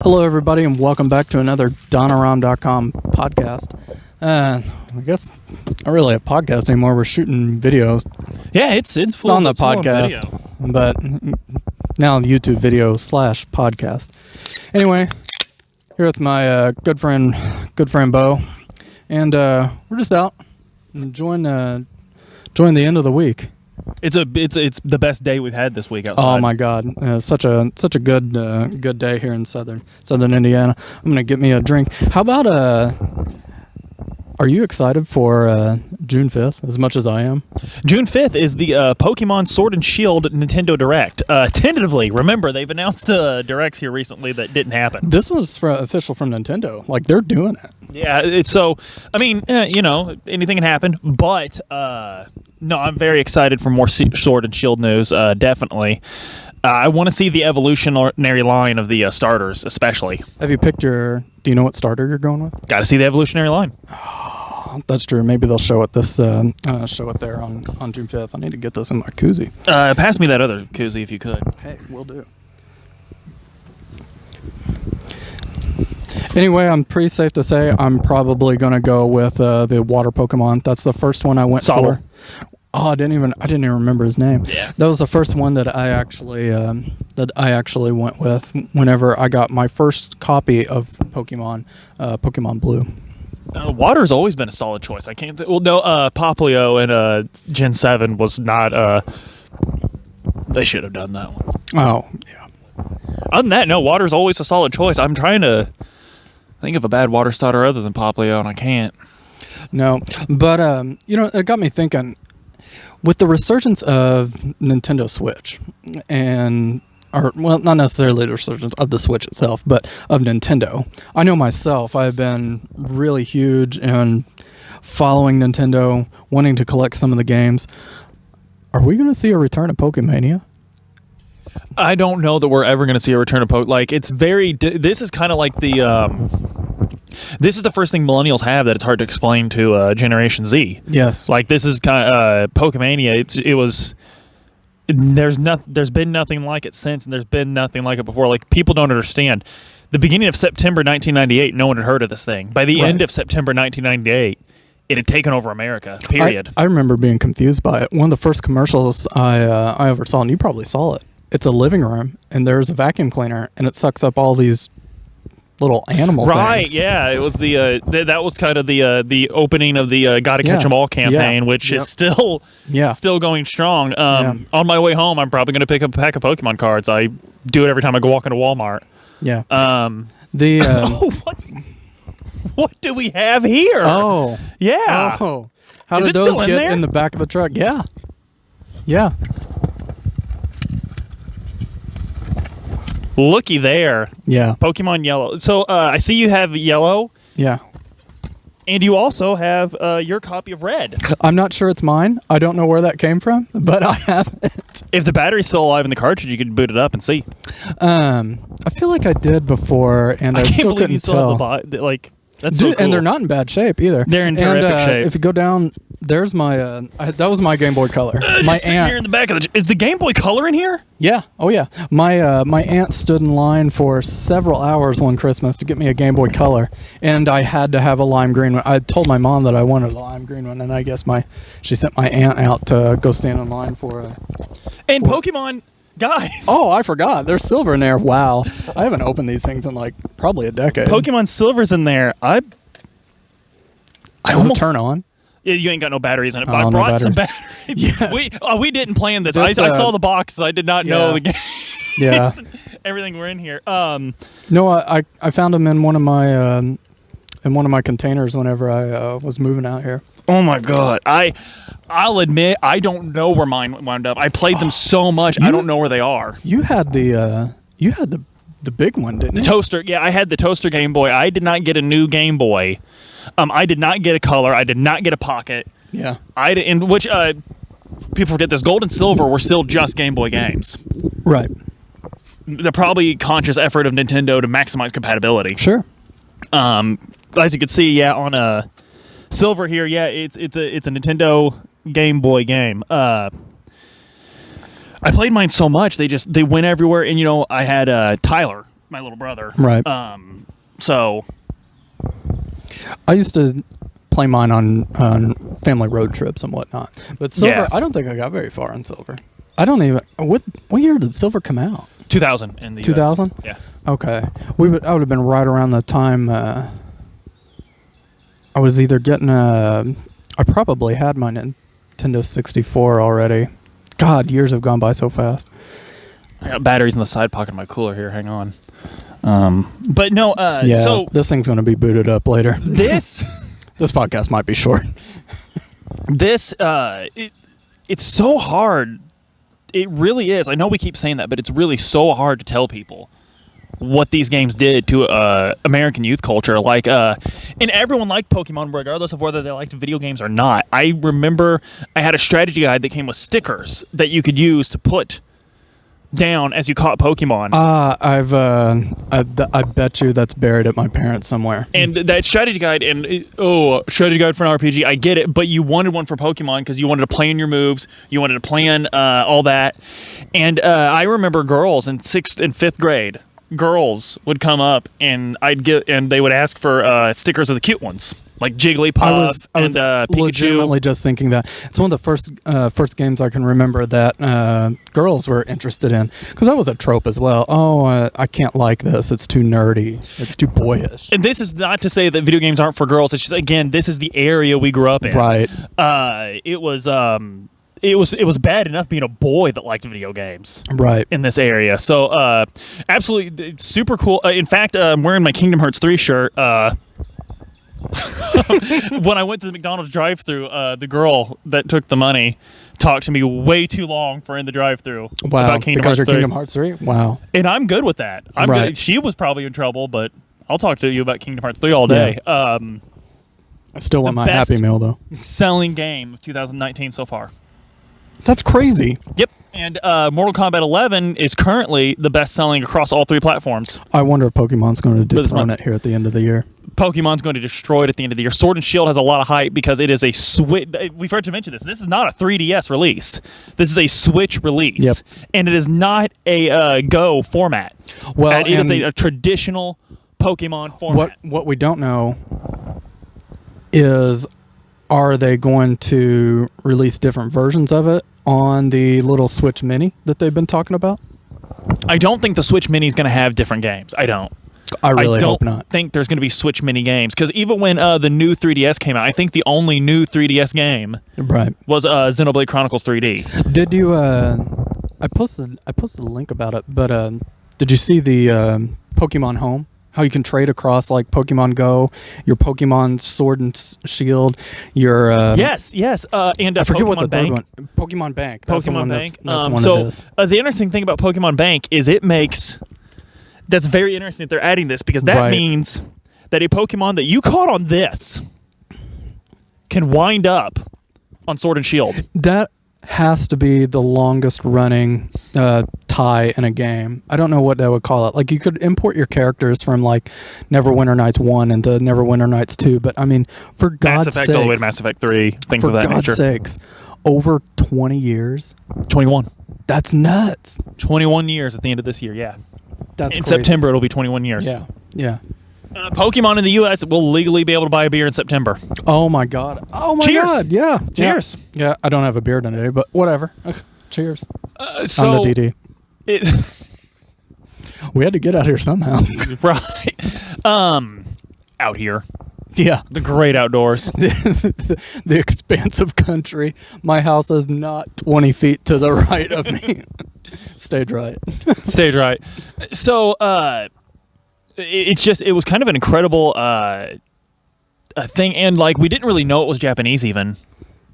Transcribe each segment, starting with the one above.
Hello, everybody, and welcome back to another Don0rom.com podcast. I guess not really a podcast anymore. We're shooting videos. Yeah, it's on the podcast, but now YouTube video / podcast. Anyway, here with my good friend Beau, and we're just out enjoying the end of the week. It's the best day we've had this week outside. Oh my God, such a good day here in southern Indiana. I'm gonna get me a drink. How about are you excited for June 5th as much as I am? June 5th is the Pokemon Sword and Shield Nintendo Direct. Tentatively, remember they've announced directs here recently that didn't happen. This was official from Nintendo. Like, they're doing it. Yeah, it's so. I mean, anything can happen, but no, I'm very excited for more Sword and Shield news. Definitely. I want to see the evolutionary line of the starters, especially. Have you picked do you know what starter you're going with? Got to see the evolutionary line. Oh, that's true. Maybe they'll show it there on June 5th. I need to get this in my koozie. Pass me that other koozie if you could. Hey, will do. Anyway, I'm pretty safe to say I'm probably going to go with the water Pokemon. That's the first one I went for. Oh, I didn't even remember his name. Yeah. That was the first one that I actually went with whenever I got my first copy of Pokemon Blue. Water's always been a solid choice. Popplio in Gen 7 was not. They should have done that one. Oh, yeah. Other than that, no, water's always a solid choice. I'm trying to think of a bad water starter other than Popplio, and I can't. No, but it got me thinking. With the resurgence of Nintendo Switch, not necessarily the resurgence of the Switch itself, but of Nintendo. I know myself, I've been really huge in following Nintendo, wanting to collect some of the games. Are we going to see a return of Pokemania? I don't know that we're ever going to see a return of Pokemon. Like, it's very... This is kind of like the... This is the first thing millennials have that it's hard to explain to Generation Z. Yes. Like, this is kind of Pokemania. It was... There's been nothing like it since, and there's been nothing like it before. Like, people don't understand. The beginning of September 1998, no one had heard of this thing. By the end of September 1998, it had taken over America, period. I remember being confused by it. One of the first commercials I ever saw, and you probably saw it, it's a living room, and there's a vacuum cleaner, and it sucks up all these little animal things. Right, yeah. It was that was kind of the opening of the Gotta Catch 'Em All campaign, which is still going strong. On my way home, I'm probably going to pick up a pack of Pokemon cards. I do it every time I go walk into Walmart. Yeah. What do we have here? Oh. Yeah. Oh. How did those get in the back of the truck? Yeah. Yeah. Looky there. Yeah. Pokemon Yellow. So I see you have Yellow. Yeah. And you also have your copy of Red. I'm not sure it's mine. I don't know where that came from, but I have it. If the battery's still alive in the cartridge, you could boot it up and see. I feel like I did before, and I still couldn't tell. That's so cool. And they're not in bad shape either. They're in terrific shape. If you go down, there's my that was my Game Boy Color. My aunt here in the back of is the Game Boy Color in here? Yeah. Oh yeah. My aunt stood in line for several hours one Christmas to get me a Game Boy Color, and I had to have a lime green one. I told my mom that I wanted a lime green one, and I guess she sent my aunt out to go stand in line for. Pokemon. Guys. Oh, I forgot. There's silver in there. Wow. I haven't opened these things in probably a decade. Pokemon Silver's in there. I almost turn on. Yeah, you ain't got no batteries in it, but I brought some batteries. Yeah. We didn't plan this. I saw the box. I did not know the game. Yeah. Everything were in here. No, I found them in one of my containers whenever I was moving out here. Oh my God. I'll admit I don't know where mine wound up. I played them so much I don't know where they are. You had the big one, didn't you? The toaster. Yeah, I had the toaster Game Boy. I did not get a new Game Boy. I did not get a Color. I did not get a Pocket. Yeah. Which people forget this. Gold and Silver were still just Game Boy games. Right. The probably conscious effort of Nintendo to maximize compatibility. Sure. As you can see, on Silver here, it's a Nintendo Game Boy game. I played mine so much they went everywhere, and I had Tyler my little brother. Right. So I used to play mine on family road trips and whatnot. But Silver, Yeah. I don't think I got very far in Silver. I don't even. What year did Silver come out? 2000 in the 2000? US. Yeah. Okay. I would have been right around the time I was either getting I probably had my Nintendo 64 already. God, years have gone by so fast. I got batteries in the side pocket of my cooler here. Hang on. But no, Yeah, so this thing's going to be booted up later. this This podcast might be short. it's so hard. It really is. I know we keep saying that, but it's really so hard to tell people what these games did to American youth culture. Like, and everyone liked Pokemon regardless of whether they liked video games or not. I remember I had a strategy guide that came with stickers that you could use to put down as you caught Pokemon. I bet you that's buried at my parents somewhere. And that strategy guide, strategy guide for an RPG, I get it, but you wanted one for Pokemon because you wanted to plan your moves, you wanted to plan all that. And I remember girls in 6th and 5th grade, girls would come up and they would ask for stickers of the cute ones. Like Jigglypuff I was and legitimately Pikachu. just thinking that it's one of the first games I can remember that girls were interested in, because that was a trope as well. I can't like this. It's too nerdy. It's too boyish. And this is not to say that video games aren't for girls. It's just, again, this is the area we grew up in. Right. It was bad enough being a boy that liked video games. Right. In this area. So absolutely super cool. In fact, I'm wearing my Kingdom Hearts 3 shirt. When I went to the McDonald's drive-thru, the girl that took the money talked to me way too long for in the drive-thru about Kingdom because Hearts you're 3. Kingdom Hearts 3? Wow. And I'm good with that. I'm Right. good. She was probably in trouble, but I'll talk to you about Kingdom Hearts 3 all day. I still want my best- Happy Meal, though. Selling game of 2019 so far. That's crazy. Yep. And Mortal Kombat 11 is currently the best-selling across all 3 platforms. I wonder if Pokemon's going to this dethrone month. it here at the end of the year. Pokemon's going to destroy it at the end of the year. Sword and Shield has a lot of hype because it is a Switch. We've heard to mention this. This is not a 3DS release. This is a Switch release. Yep. And it is not a Go format. Well, it is a traditional Pokemon format. What we don't know is, are they going to release different versions of it on the little Switch Mini that they've been talking about? I don't think the Switch Mini is going to have different games. I don't. I really don't hope not. think there's going to be Switch Mini games, because even when the new 3DS came out, I think the only new 3DS game Right. was Xenoblade Chronicles 3D. Did you? I posted a link about it, but did you see the Pokemon Home? How you can trade across like Pokemon Go, your Pokemon Sword and Shield, your Yes, and I forget Pokemon what the Bank. third one. Pokemon Bank. That's the Pokemon one Bank. That's one So it is. the interesting thing about Pokemon Bank is that's very interesting that they're adding this, because that Right. means that a Pokemon that you caught on this can wind up on Sword and Shield. That has to be the longest running tie in a game. I don't know what they would call it. Like, you could import your characters from like Neverwinter Nights 1 into Neverwinter Nights 2, but I mean, for Mass God's Effect all the way to sakes, Mass Effect 3, things for of that God's nature. sakes, over 20 years? 21. That's nuts. 21 years at the end of this year, yeah. That's In crazy. September, it'll be 21 years. Yeah. Yeah. Pokemon in the U.S. will legally be able to buy a beer in September. Oh my God. Oh my Cheers. God. Yeah. Cheers. Yeah. I don't have a beer today, but whatever. Cheers. So On the DD. We had to get out here somehow. right. Out here. Yeah. The great outdoors. The expansive country. My house is not 20 feet to the right of me. Stayed right. Stayed right. So, it was kind of an incredible thing, and like we didn't really know it was Japanese even.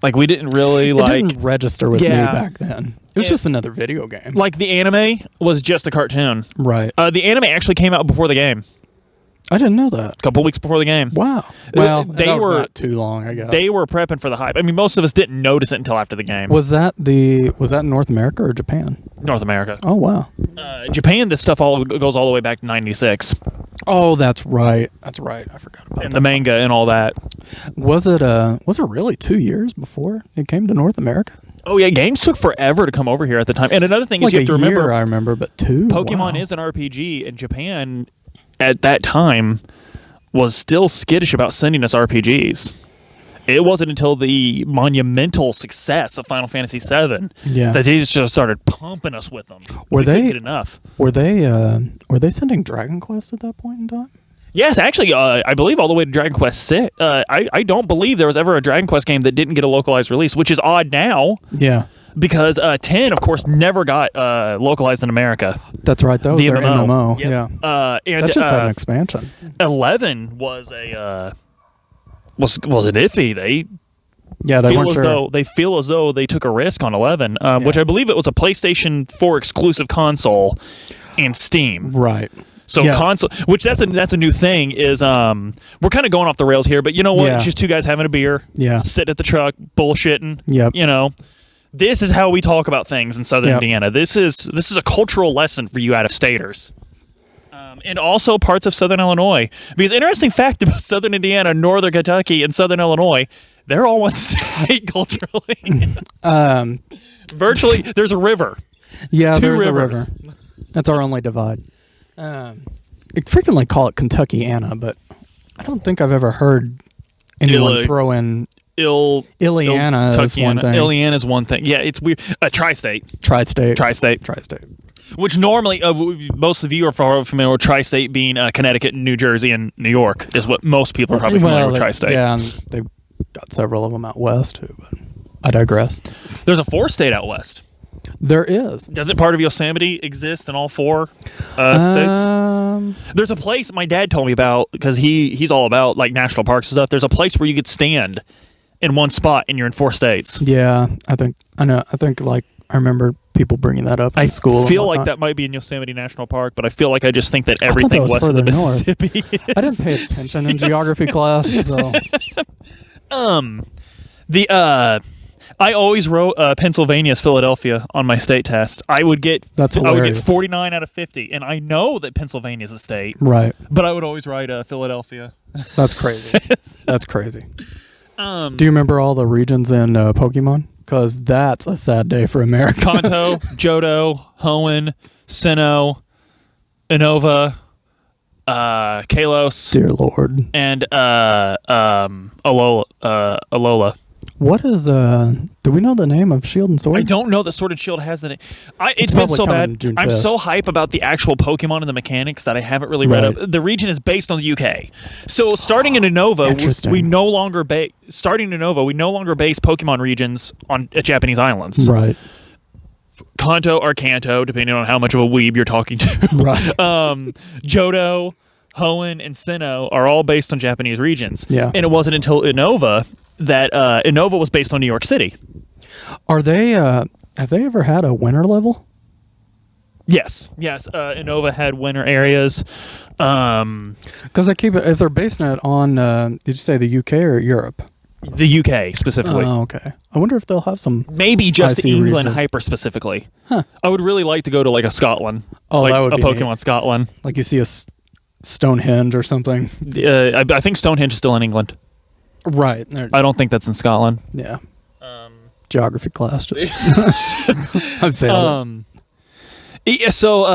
Like we didn't really It didn't register with me Yeah. back then. It was just another video game. like the anime was just a cartoon. Right. The anime actually came out before the game, I didn't know that. a couple weeks before the game. Wow. Well, they that was were- not too long, I guess. They were prepping for the hype. I mean, most of us didn't notice it until after the game. Was that in North America or Japan? North America. Oh wow. Japan, this stuff all goes all the way back to '96, Oh, that's right. That's right. I forgot about and that. the manga and all that. Was it really 2 years before it came to North America? Oh yeah, games took forever to come over here at the time. And another thing is you have to remember, I remember, but 2. Pokemon is an RPG, and Japan at that time was still skittish about sending us RPGs. It wasn't until the monumental success of Final Fantasy VII that they just started pumping us with them. Were they couldn't get enough? Were they sending Dragon Quest at that point in time? Yes, actually, I believe all the way to Dragon Quest 6. I don't believe there was ever a Dragon Quest game that didn't get a localized release, which is odd now. Yeah. Because 10, of course, never got localized in America. That's right. That was their MMO. Yep. Yeah. And that just had an expansion. 11 was a was an iffy. They weren't sure. They feel as though they took a risk on 11, which I believe it was a PlayStation 4 exclusive console and Steam. Right. So console, which that's a new thing. Is we're kind of going off the rails here, but you know what? Yeah. It's just two guys having a beer, sitting at the truck, bullshitting. Yep. You know, this is how we talk about things in Southern Indiana. This is a cultural lesson for you out-of-staters. And also parts of Southern Illinois. Because interesting fact about Southern Indiana, Northern Kentucky, and Southern Illinois, they're all one state culturally. Virtually, there's a river. Yeah, Two there's rivers. a river. That's our only divide. They frequently call it Kentuckiana, but I don't think I've ever heard anyone throw in Illiana as one thing. Illiana is one thing. Yeah, it's weird. Tri-state. Tri-state. Which normally, most of you are familiar with Tri-State being Connecticut, New Jersey, and New York is what most people are probably familiar with Tri-State. Yeah, and they've got several of them out west too, but I digress. There's a 4th state out west. There is. Doesn't part of Yosemite exist in all 4 states? There's a place my dad told me about because he's all about like national parks and stuff. There's a place where you could stand in one spot and you're in 4 states. Yeah, I think I remember people bringing that up in school. I feel like that might be in Yosemite National Park, but I feel like I just think that everything west of the Mississippi. I didn't pay attention in geography class, so. I always wrote Pennsylvania's Philadelphia on my state test. I would get 49 out of 50, and I know that Pennsylvania is a state, right? But I would always write Philadelphia. That's crazy. That's crazy. Do you remember all the regions in Pokemon? Because that's a sad day for America. Kanto, Johto, Hoenn, Sinnoh, Unova, Kalos. Dear Lord. And Alola. What is do we know the name of Shield and Sword? I don't know that Sword and Shield has the name. It's been so bad. I'm so hype about the actual Pokemon and the mechanics that I haven't really read up. The region is based on the UK. So starting in Unova, we no longer base Pokemon regions on Japanese islands. Right. Kanto or Kanto, depending on how much of a weeb you're talking to. Right. Johto, Hoenn, and Sinnoh are all based on Japanese regions. Yeah. And it wasn't until Unova that Unova was based on New York City. Are they? Have they ever had a winter level? Yes. Unova had winter areas. Because if they're basing it on, did you say the UK or Europe? The UK specifically. Oh, okay. I wonder if they'll have some. Maybe just England regions. hyper specifically. Huh. I would really like to go to like a Scotland. Oh, like that would be a Pokemon neat. Scotland. Like you see a Stonehenge or something. I think Stonehenge is still in England. Right. I don't think that's in Scotland. Yeah. Geography class just. I failed. So,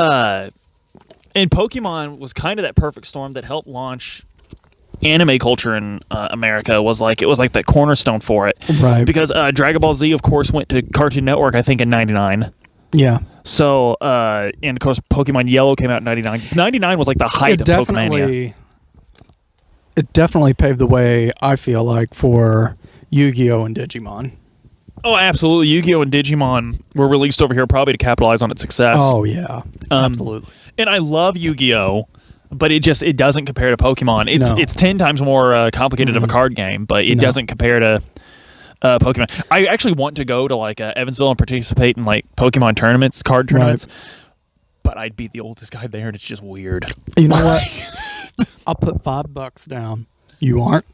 and Pokemon was kind of that perfect storm that helped launch anime culture in America. It was like that cornerstone for it. Right. Because Dragon Ball Z, of course, went to Cartoon Network, I think, in 99. Yeah. So, and of course, Pokemon Yellow came out in 99. 99 was like the height of Pokemania. It definitely paved the way, I feel like, for Yu-Gi-Oh! And Digimon. Oh, absolutely. Yu-Gi-Oh! And Digimon were released over here probably to capitalize on its success. Oh, yeah. Absolutely. And I love Yu-Gi-Oh! But it doesn't compare to Pokemon. It's 10 times more complicated of a card game, but it doesn't compare to Pokemon. I actually want to go to like Evansville and participate in like Pokemon tournaments, card tournaments. Right. But I'd be the oldest guy there, and it's just weird. You know what? I'll put $5 down. You aren't?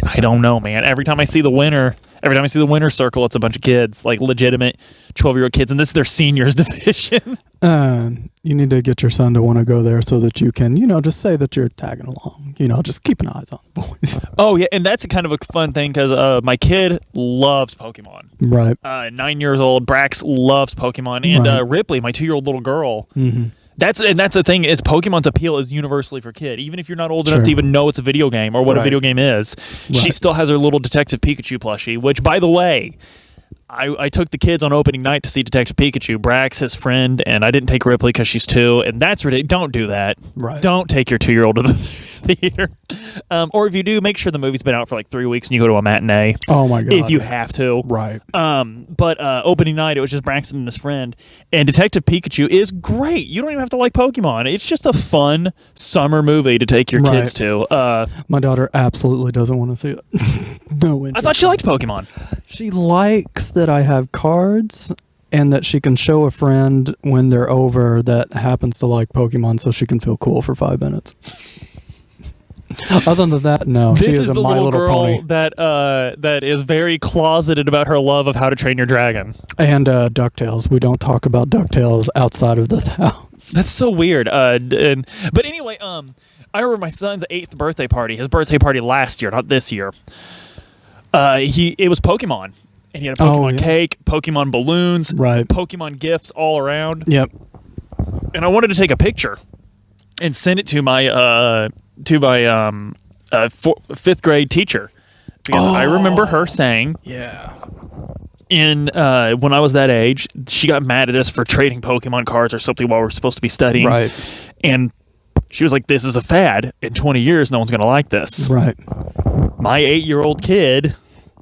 I don't know, man. Every time I see the winner Every time I see the winner's circle, it's a bunch of kids, like legitimate 12-year-old kids, and this is their seniors division. You need to get your son to want to go there so that you can, just say that you're tagging along. Just keep an eye on the boys. Oh, yeah, and that's kind of a fun thing because my kid loves Pokemon. Right. 9 years old, Brax loves Pokemon, and Ripley, my 2-year-old little girl, that's the thing is Pokemon's appeal is universally for kid. Even if you're not old enough to even know it's a video game or what a video game is, she still has her little Detective Pikachu plushie, which, by the way, I took the kids on opening night to see Detective Pikachu. Brax, his friend, and I didn't take Ripley because she's 2, and that's ridiculous. Don't do that. Right. Don't take your 2-year-old to the theater. Or if you do, make sure the movie's been out for like 3 weeks and you go to a matinee. Oh my god! If you have to. Right. But opening night, it was just Braxton and his friend, and Detective Pikachu is great. You don't even have to like Pokemon. It's just a fun summer movie to take your kids to. My daughter absolutely doesn't want to see it. No interest. I thought she liked Pokemon. She likes that I have cards and that she can show a friend when they're over that happens to like Pokemon so she can feel cool for 5 minutes. Other than that, no. This she is a the My little Little girl Pony. that is very closeted about her love of How to Train Your Dragon. And DuckTales. We don't talk about DuckTales outside of this house. That's so weird. But anyway, I remember my son's 8th birthday party. His birthday party last year, not this year. It was Pokemon. And he had a Pokemon cake, Pokemon balloons, Pokemon gifts all around. Yep. And I wanted to take a picture and send it to my 5th grade teacher because I remember her saying, when I was that age, she got mad at us for trading Pokemon cards or something while we're supposed to be studying. Right. And she was like, "This is a fad. In 20 years, no one's going to like this." Right. My 8-year-old kid.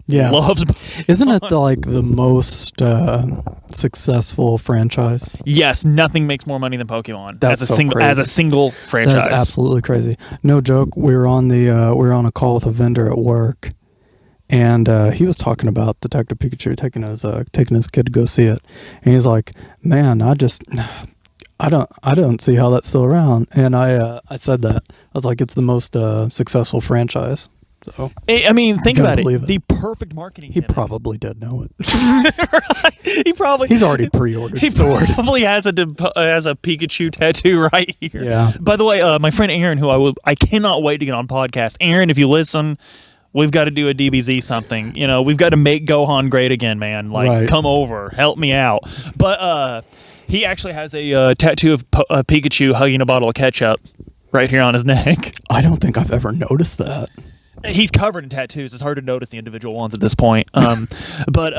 Loves Pokemon. Isn't it like the most successful franchise? Yes, nothing makes more money than Pokemon. That's as a single franchise. That's absolutely crazy. No joke. We were on a call with a vendor at work, and he was talking about Detective Pikachu taking his kid to go see it, and he's like, "Man, I don't see how that's still around." And I said that I was like, "It's the most successful franchise." So I mean, think about it. it. The perfect marketing. He probably did know it. Right? He's already pre-ordered. He probably has a Pikachu tattoo right here. Yeah. By the way, my friend Aaron, who I cannot wait to get on podcast. Aaron, if you listen, we've got to do a DBZ something. We've got to make Gohan great again, man. Come over, help me out. But he actually has a tattoo of Pikachu hugging a bottle of ketchup right here on his neck. I don't think I've ever noticed that. He's covered in tattoos. It's hard to notice the individual ones at this point. But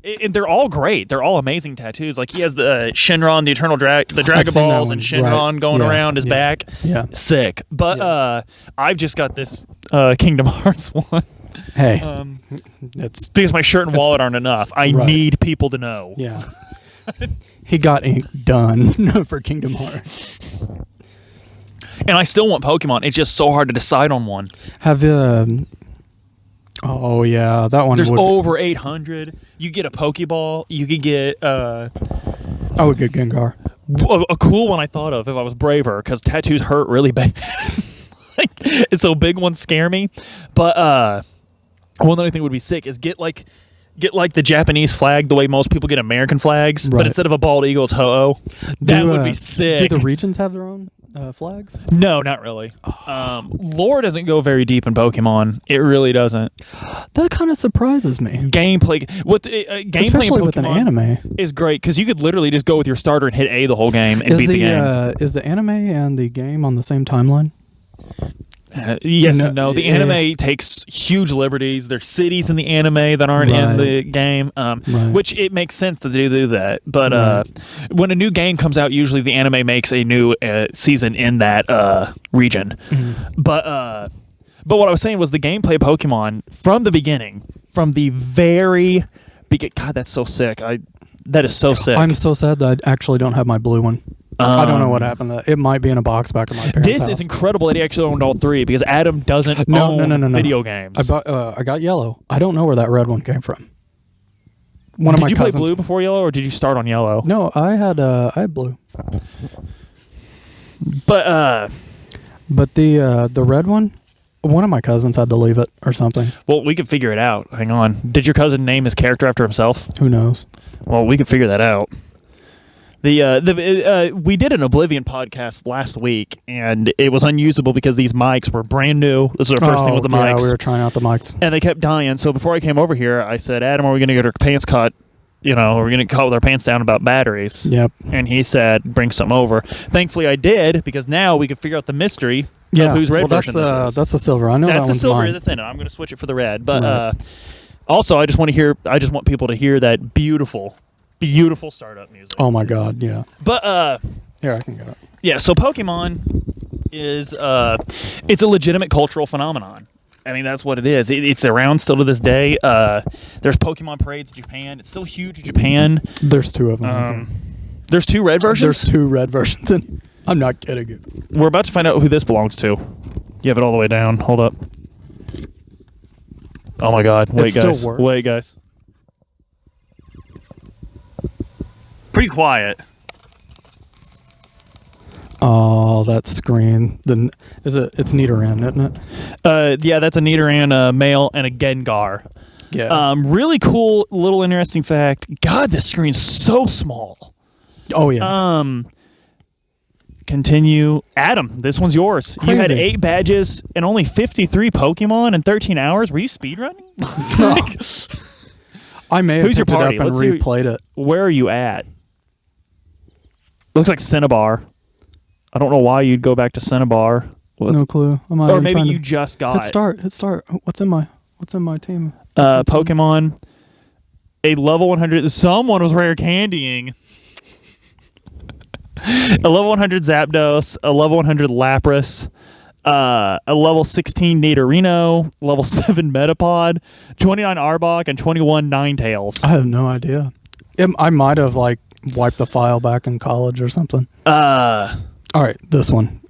and they're all great. They're all amazing tattoos. Like he has the Shenron, the Eternal the Dragon Balls, and Shenron going around his back. Yeah, sick. But I've just got this Kingdom Hearts one. Hey, it's because my shirt and wallet aren't enough. I need people to know. Yeah, he got ink done for Kingdom Hearts. And I still want Pokemon. It's just so hard to decide on one. Have oh yeah, that one. There's over 800. You get a Pokeball. You could get. I would get Gengar. A cool one I thought of if I was braver, because tattoos hurt really bad. So big ones scare me. But one that I think would be sick is get the Japanese flag the way most people get American flags, but instead of a bald eagle, it's Ho-Oh. That would be sick. Do the regions have their own flags? No, not really. Lore doesn't go very deep in Pokemon. It really doesn't. That kind of surprises me. Gameplay, gameplay especially in with an Pokemon anime, is great because you could literally just go with your starter and hit A the whole game and beat the game. Is the anime and the game on the same timeline? Yes and no. The anime takes huge liberties. There's cities in the anime that aren't in the game, which it makes sense to do that. But when a new game comes out, usually the anime makes a new season in that region. Mm-hmm. But what I was saying was the gameplay of Pokemon from the beginning, from the very beginning. God, that's so sick. That is so sick. I'm so sad that I actually don't have my blue one. I don't know what happened. It might be in a box back at my parents' house. This is incredible that he actually owned all three because Adam doesn't own video games. I got yellow. I don't know where that red one came from. Did you play blue before yellow, or did you start on yellow? No, I had blue. But the red one, one of my cousins had to leave it or something. Well, we could figure it out. Hang on. Did your cousin name his character after himself? Who knows? Well, we could figure that out. We did an Oblivion podcast last week, and it was unusable because these mics were brand new. This is our first thing with the mics. Yeah, we were trying out the mics. And they kept dying. So before I came over here, I said, Adam, are we going to get our pants caught? You know, are we going to cut with our pants down about batteries? Yep. And he said, bring some over. Thankfully, I did, because now we can figure out the mystery of whose red version this is. That's the silver. I know that's that one's the silver mine. that's in it. I'm going to switch it for the red. But also, I just want people to hear that beautiful startup music. Oh my God, yeah. But here, I can get it. Yeah, so Pokemon is it's a legitimate cultural phenomenon. I mean, that's what it is. It's around still to this day. There's Pokemon parades in Japan. It's still huge in Japan. There's two of them. There's two red versions? There's two red versions. I'm not kidding you. We're about to find out who this belongs to. You have it all the way down. Hold up. Oh my God. Wait, guys. Wait, guys. Pretty quiet. Oh, that screen. It's Nidoran, isn't it? Yeah, that's a Nidoran, a male, and a Gengar. Yeah. Really cool, little interesting fact. God, this screen's so small. Oh, yeah. Continue. Adam, this one's yours. Crazy. You had 8 badges and only 53 Pokemon in 13 hours. Were you speedrunning? I may have Who's your picked party? it up and replayed it. Where are you at? Looks like Cinnabar. I don't know why you'd go back to Cinnabar. No clue. Or maybe you just got Hit start. What's in my team? Pokemon. A level 100. Someone was rare candying. A level 100 Zapdos. A level 100 Lapras. A level 16 Nidorino. Level 7 Metapod. 29 Arbok and 21 Ninetales. I have no idea. I might have wiped the file back in college or something. All right, this one.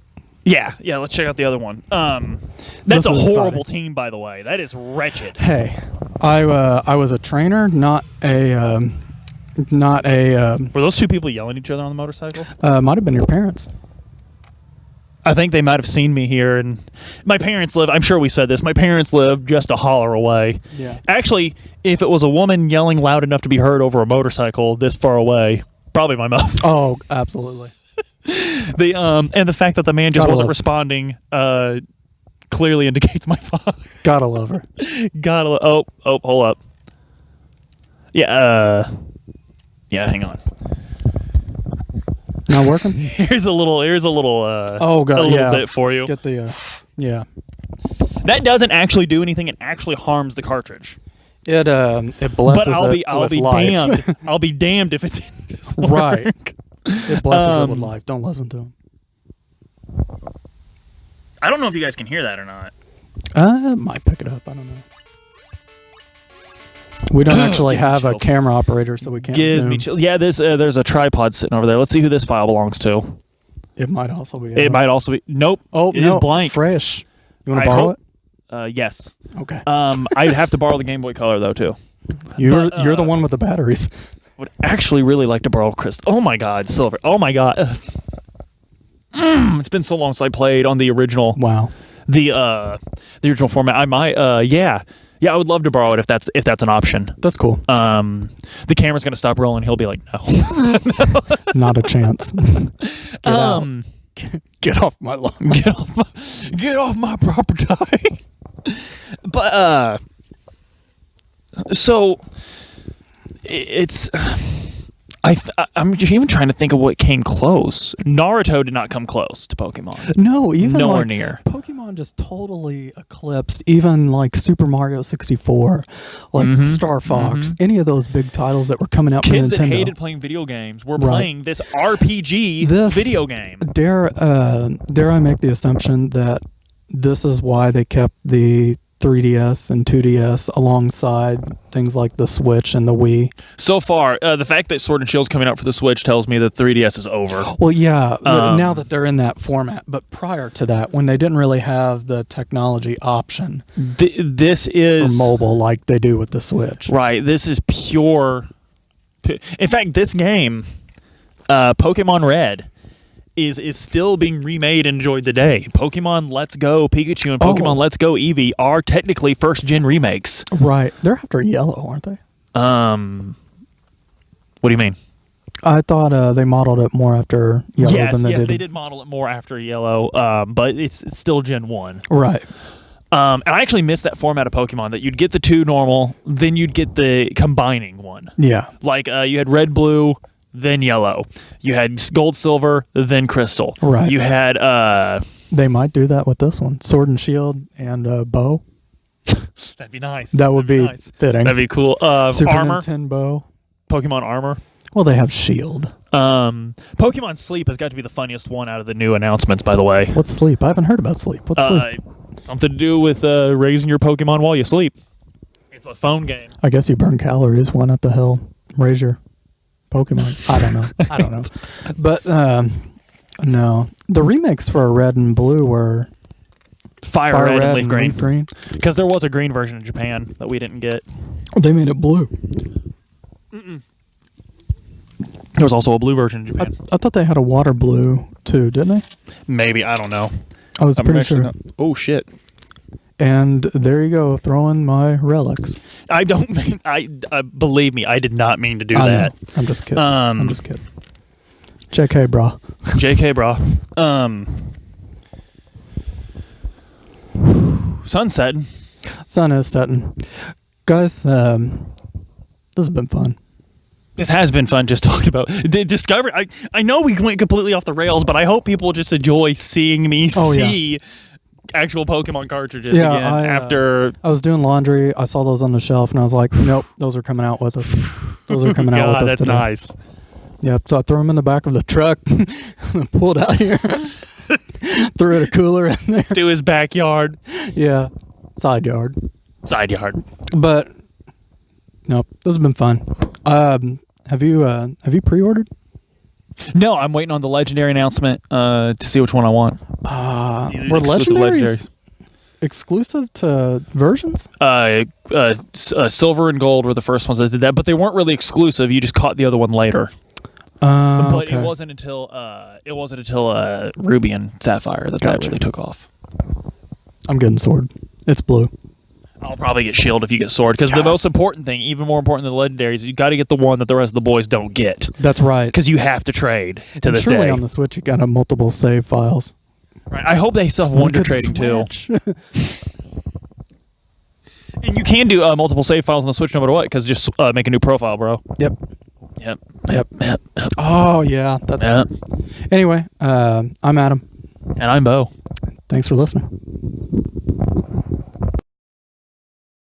Yeah. Let's check out the other one. That's a horrible team, by the way. That is wretched. Hey, I was a trainer, not a. Were those two people yelling at each other on the motorcycle? Might have been your parents. I think they might have seen me here, and my parents live. I'm sure we said this. My parents live just a holler away. Yeah. Actually, if it was a woman yelling loud enough to be heard over a motorcycle this far away, probably my mother. Oh, absolutely. And the fact that the man just wasn't responding clearly indicates my father. Gotta love her. Oh, hold up. Yeah, hang on. Not working? Here's a little oh God, a little bit for you. Get the yeah. That doesn't actually do anything. It actually harms the cartridge. It blesses but I'll be life. damned. I'll be damned if it didn't work. Right. It blesses it with life. Don't listen to him. I don't know if you guys can hear that or not. Might pick it up. I don't know. We don't actually have a camera operator, so we can't zoom. Me chills. Yeah, there's a tripod sitting over there. Let's see who this file belongs to. It might also be. It might also be. Nope. Oh, it is blank. Fresh. You want to borrow it? Yes. Okay. I'd have to borrow the Game Boy Color though too. You're the one with the batteries. Would actually really like to borrow Crystal. Oh my God, Silver. Oh my God. It's been so long since I played on the original. Wow. The original format. I might. Yeah, I would love to borrow it if that's an option. That's cool. The camera's gonna stop rolling. He'll be like, no. Not a chance. Get off my lawn. Get off my property. But so it's I'm just even trying to think of what came close. Naruto did not come close to Pokemon. No, even nowhere near. Pokemon just totally eclipsed even Super Mario 64, Star Fox, any of those big titles that were coming out Kids from Nintendo. that hated playing video games were playing this RPG video game. Dare I make the assumption that this is why they kept the 3DS and 2DS alongside things like the Switch and the Wii. So far, the fact that Sword and Shield's coming out for the Switch tells me that 3DS is over. Well, yeah, now that they're in that format. But prior to that, when they didn't really have the technology option this is for mobile like they do with the Switch. Right, this is pure... In fact, this game, Pokemon Red, is still being remade and enjoyed today. Pokemon Let's Go Pikachu and Pokemon Let's Go Eevee are technically first-gen remakes. Right. They're after Yellow, aren't they? What do you mean? I thought they modeled it more after Yellow than they did. Yes, they did model it more after Yellow, but it's still Gen 1. Right. And I actually missed that format of Pokemon, that you'd get the 2 normal, then you'd get the combining one. Yeah. Like you had Red, Blue, then Yellow. You had Gold, Silver, then Crystal. Right. You had... They might do that with this one. Sword and Shield and Bow. That'd be nice. That would be nice. fitting. That'd be cool. Super Armor. Nintendo. Pokemon Armor. Well, they have Shield. Pokemon Sleep has got to be the funniest one out of the new announcements, by the way. What's Sleep? I haven't heard about Sleep. What's Sleep? Something to do with raising your Pokemon while you sleep. It's a phone game. I guess you burn calories. Why not the hell raise your Pokemon? I don't know. But no. The remakes for Red and Blue were Fire Red and Leaf Green. Because there was a green version in Japan that we didn't get. They made it blue. Mm-mm. There was also a blue version in Japan. I thought they had a water blue too, didn't they? Maybe. I don't know. I was pretty sure. Oh, shit. And there you go, throwing my relics. I don't mean... believe me, I did not mean to do that. Know. I'm just kidding. I'm just kidding. JK, brah. JK, brah. Sun's setting. Sun is setting. Guys, this has been fun. This has been fun just talking about the Discovery. I know we went completely off the rails, but I hope people just enjoy seeing me see actual Pokemon cartridges again after... I was doing laundry. I saw those on the shelf, and I was like, nope, those are coming out with us. Those are coming out with us today. That's nice. Yep, so I threw them in the back of the truck, pulled out here, threw a cooler in there. To his backyard. Yeah, side yard. But, nope, this has been fun. Have you pre-ordered? No, I'm waiting on the legendary announcement to see which one I want. Were legendaries exclusive to versions? Silver and Gold were the first ones that did that, but they weren't really exclusive. You just caught the other one later. But okay. it wasn't until Ruby and Sapphire that really took off. I'm getting Sword. It's blue. I'll probably get Shield if you get Sword, because the most important thing, even more important than the legendaries, is you got to get the one that the rest of the boys don't get. That's right. Because you have to trade to this surely day. On the Switch, you got to multiple save files. Right. I hope they still have Wonder Trading too. And you can do multiple save files on the Switch no matter what, because just make a new profile, bro. Yep. Oh yeah, that's right. Anyway, I'm Adam, and I'm Beau. Thanks for listening.